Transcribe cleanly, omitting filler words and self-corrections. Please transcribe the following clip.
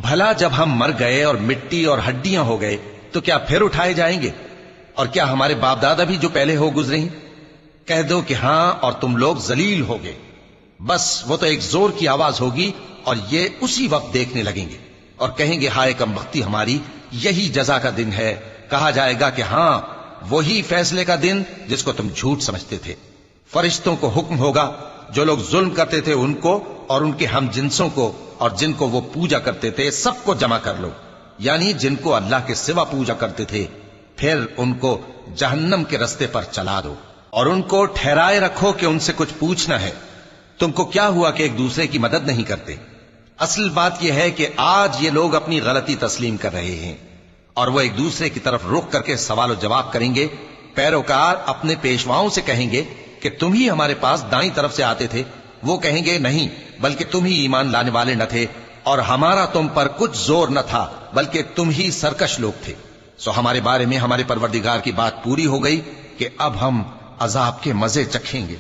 بھلا جب ہم مر گئے اور مٹی اور ہڈیاں ہو گئے تو کیا پھر اٹھائے جائیں گے؟ اور کیا ہمارے باپ دادا بھی جو پہلے ہو گزرے ہیں؟ کہہ دو کہ ہاں اور تم لوگ ذلیل ہوگے۔ بس وہ تو ایک زور کی آواز ہوگی اور یہ اسی وقت دیکھنے لگیں گے اور کہیں گے ہائے کم بختی ہماری، یہی جزا کا دن ہے۔ کہا جائے گا کہ ہاں وہی فیصلے کا دن جس کو تم جھوٹ سمجھتے تھے۔ فرشتوں کو حکم ہوگا جو لوگ ظلم کرتے تھے ان کو اور ان کے ہم جنسوں کو اور جن کو وہ پوجا کرتے تھے سب کو جمع کر لو، یعنی جن کو اللہ کے سوا پوجا کرتے تھے، پھر ان کو جہنم کے رستے پر چلا دو اور ان کو ٹھہرائے رکھو کہ ان سے کچھ پوچھنا ہے۔ تم کو کیا ہوا کہ ایک دوسرے کی مدد نہیں کرتے؟ اصل بات یہ ہے کہ آج یہ لوگ اپنی غلطی تسلیم کر رہے ہیں اور وہ ایک دوسرے کی طرف رخ کر کے سوال و جواب کریں گے۔ پیروکار اپنے پیشواؤں سے کہیں گے کہ تم ہی ہمارے پاس دائیں طرف سے آتے تھے، وہ کہیں گے نہیں بلکہ تم ہی ایمان لانے والے نہ تھے اور ہمارا تم پر کچھ زور نہ تھا بلکہ تم ہی سرکش لوگ تھے۔ سو ہمارے بارے میں ہمارے پروردگار کی بات پوری ہو گئی کہ اب ہم عذاب کے مزے چکھیں گے۔